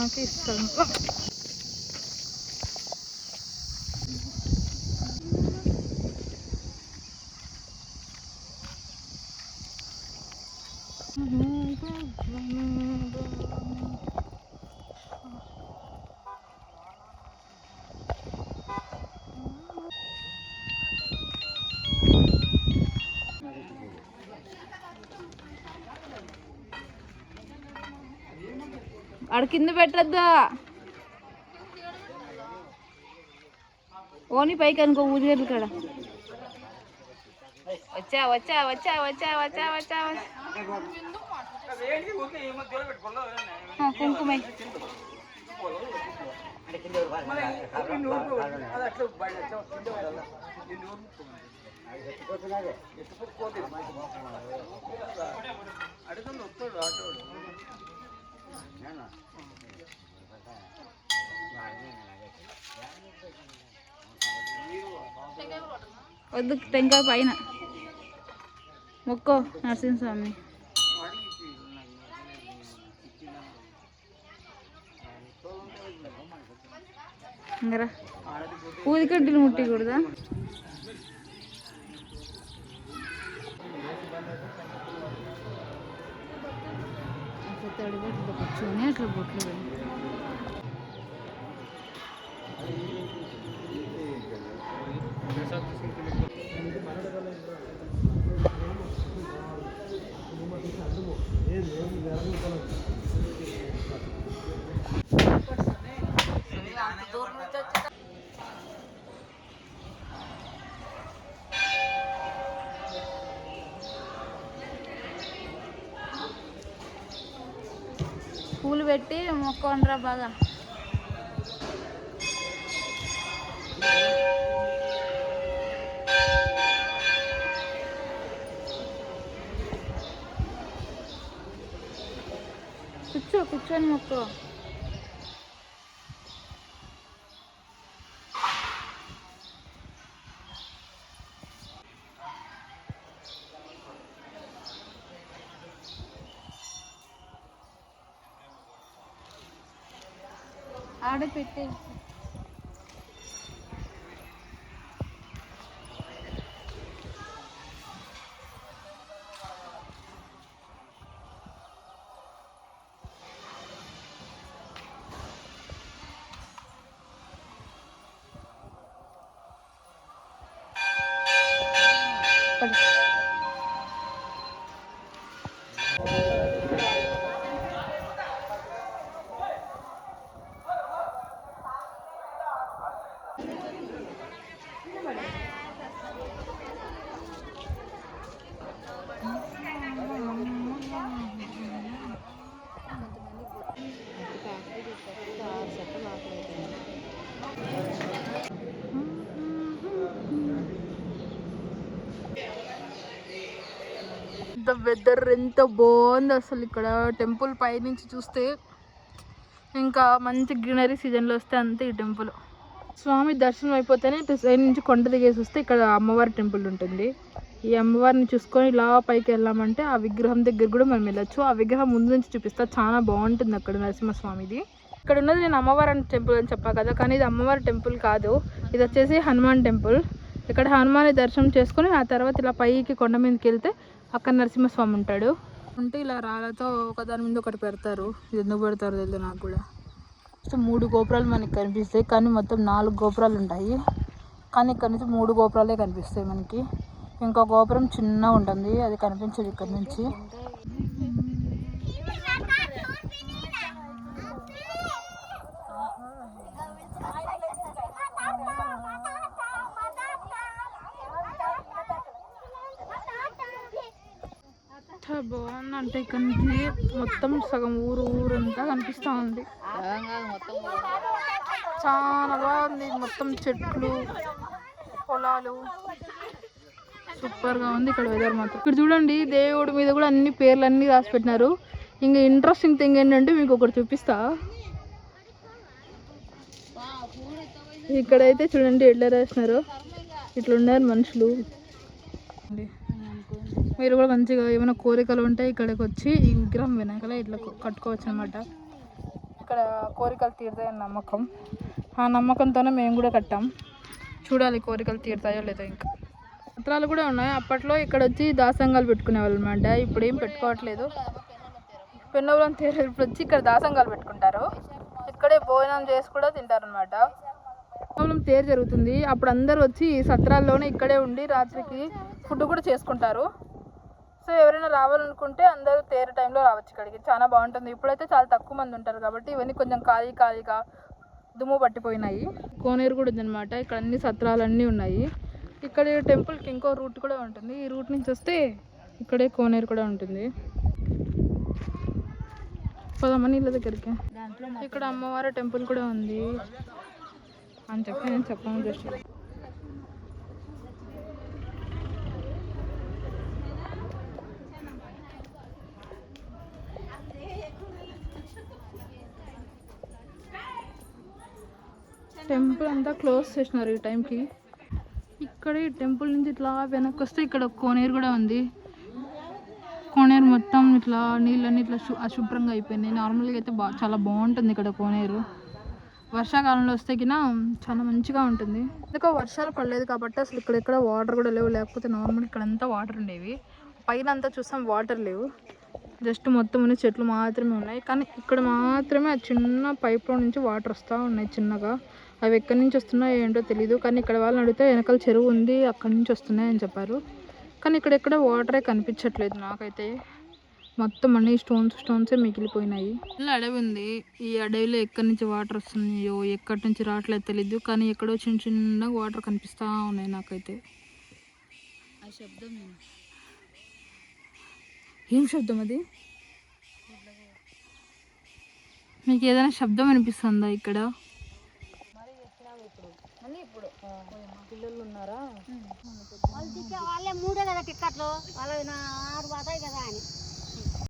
మనకి ఇస్తాను. ఆడ కింద పెట్టద్దా, ఓని పైకి అనుకో ఊరిగేట్లు కాడ. వచ్చా వచ్చా వచ్చా వచ్చా వచ్చా వచ్చా కుంకుమ వద్దు, టెంకాయ పైన మొక్కో నరసింహస్వామి. ఇంకరా ఊదికడ్డీలు ముట్టకూడదా? తడిబొట్లు కూర్చొని అట్లా బొట్లు పూలు పెట్టి మొక్కండ్రా బాగా. కూర్చొని మొక్కో. ఆడ పెట్టే వెదర్ ఎంత బాగుంది అసలు. ఇక్కడ టెంపుల్ పైనుంచి చూస్తే ఇంకా మంచి గ్రీనరీ సీజన్లో వస్తే అంతే. ఈ టెంపుల్ స్వామి దర్శనం అయిపోతేనే సైడ్ నుంచి కొండ దిగేసి వస్తే ఇక్కడ అమ్మవారి టెంపుల్ ఉంటుంది. ఈ అమ్మవారిని చూసుకొని ఇలా పైకి వెళ్ళామంటే ఆ విగ్రహం దగ్గర కూడా మనం వెళ్ళొచ్చు. ఆ విగ్రహం ముందు నుంచి చూపిస్తా, చాలా బాగుంటుంది అక్కడ నరసింహస్వామిది. ఇక్కడ ఉన్నది నేను అమ్మవారి టెంపుల్ అని చెప్పా కదా, కానీ ఇది అమ్మవారి టెంపుల్ కాదు. ఇది వచ్చేసి హనుమాన్ టెంపుల్. ఇక్కడ హనుమాని దర్శనం చేసుకుని ఆ తర్వాత ఇలా పైకి కొండ మీదకి వెళ్తే అక్కడ నరసింహస్వామి ఉంటాడు. ఉంటే ఇలా రాళ్ళతో ఒకదాని మీద ఒకటి పెడతారు. ఇది ఎందుకు పెడతారు తెలియదు నాకు కూడా. సో 3 గోపురాలు మనకి కనిపిస్తాయి, కానీ మొత్తం 4 గోపురాలు ఉంటాయి. కానీ ఇక్కడ నుంచి 3 గోపురాలే కనిపిస్తాయి మనకి. ఇంకో గోపురం చిన్నగా ఉంటుంది, అది కనిపించదు ఇక్కడ నుంచి. బాగుందంటే ఇక్కడ నుంచి మొత్తం సగం ఊరంతా కనిపిస్తూ ఉంది. చాలా బాగుంది, మొత్తం చెట్లు పొలాలు సూపర్గా ఉంది ఇక్కడ వెదర్ మాత్రం. ఇక్కడ చూడండి దేవుడి మీద కూడా అన్ని పేర్లు అన్నీ రాసి పెట్టినారు. ఇంకా ఇంట్రెస్టింగ్ థింగ్ ఏంటంటే మీకు ఒకటి చూపిస్తా. ఇక్కడైతే చూడండి ఎట్లా రాసినారు, ఇట్లా ఉన్నారు మనుషులు. మీరు కూడా మంచిగా ఏమైనా కోరికలు ఉంటే ఇక్కడికి వచ్చి ఈ విగ్రహం వినాయకలా ఇట్లా కట్టుకోవచ్చు అనమాట. ఇక్కడ కోరికలు తీరుతాయని నమ్మకం. ఆ నమ్మకంతోనే మేము కూడా కట్టాం. చూడాలి కోరికలు తీరుతాయో లేదో. ఇంకా సత్రాలు కూడా ఉన్నాయి. అప్పట్లో ఇక్కడ వచ్చి దాసంగాలు పెట్టుకునేవాళ్ళు అనమాట. ఇప్పుడు ఏం పెట్టుకోవట్లేదు. పెన్నవరం తేరు ఇప్పుడు వచ్చి ఇక్కడ దాసంగాలు పెట్టుకుంటారు. ఇక్కడే భోజనం చేసి కూడా తింటారనమాట. పెన్నవరం తేరు జరుగుతుంది. అప్పుడు అందరూ వచ్చి సత్రాల్లోనే ఇక్కడే ఉండి రాత్రికి ఫుడ్ కూడా చేసుకుంటారు. సో ఎవరైనా రావాలనుకుంటే అందరూ తేరు టైంలో రావచ్చు ఇక్కడికి. చాలా బాగుంటుంది. ఇప్పుడైతే చాలా తక్కువ మంది ఉంటారు కాబట్టి ఇవన్నీ కొంచెం ఖాళీగా దుమ్ము పట్టిపోయినాయి. కోనేరు కూడా ఉందన్నమాట. ఇక్కడ అన్ని సత్రాలన్నీ ఉన్నాయి. ఇక్కడ టెంపుల్కి ఇంకో రూట్ కూడా ఉంటుంది. ఈ రూట్ నుంచి వస్తే ఇక్కడే కోనేరు కూడా ఉంటుంది. పదమని ఇళ్ళ దగ్గరికి. ఇక్కడ అమ్మవారి టెంపుల్ కూడా ఉంది అని చెప్పి నేను చెప్పాను జస్ట్. టెంపుల్ అంతా క్లోజ్ చేసినారు ఈ టైంకి. ఇక్కడ ఈ టెంపుల్ నుంచి ఇట్లా వెనక్కి వస్తే ఇక్కడ కోనేరు కూడా ఉంది. కోనేరు మొత్తం ఇట్లా నీళ్ళన్నీ ఇట్లా అశుభ్రంగా అయిపోయినాయి. నార్మల్గా అయితే చాలా బాగుంటుంది ఇక్కడ కోనేరు. వర్షాకాలంలో వస్తే కినా చాలా మంచిగా ఉంటుంది. ఎందుకో వర్షాలు పడలేదు కాబట్టి అసలు ఇక్కడ వాటర్ కూడా లేవు. లేకపోతే నార్మల్ ఇక్కడంతా వాటర్ ఉండేవి. పైన అంతా చూస్తాం వాటర్ లేవు. జస్ట్ మొత్తం అన్ని చెట్లు మాత్రమే ఉన్నాయి. కానీ ఇక్కడ మాత్రమే ఆ చిన్న పైప్లో నుంచి వాటర్ వస్తూ ఉన్నాయి చిన్నగా. అవి ఎక్కడి నుంచి వస్తున్నాయో ఏంటో తెలీదు. కానీ ఇక్కడ వాళ్ళని అడిగితే వెనకాల చెరువు ఉంది, అక్కడి నుంచి వస్తున్నాయి అని చెప్పారు. కానీ ఇక్కడెక్కడ వాటరే కనిపించట్లేదు నాకైతే. మొత్తం అన్ని స్టోన్సే మిగిలిపోయినాయి. ఇలా అడవి ఉంది. ఈ అడవిలో ఎక్కడి నుంచి వాటర్ వస్తున్నాయో ఎక్కడి నుంచి రావట్లేదు తెలీదు. కానీ ఎక్కడో చిన్నగా వాటర్ కనిపిస్తూ ఉన్నాయి నాకైతే. ఆ శబ్దం ఏం శబ్దం అది? మీకు ఏదైనా శబ్దం అనిపిస్తుందా ఇక్కడ? పిల్లలు ఉన్నారా? వాళ్ళే మూడే కదా టిక్కెట్లు, వాళ్ళు 6 పోతాయి కదా అని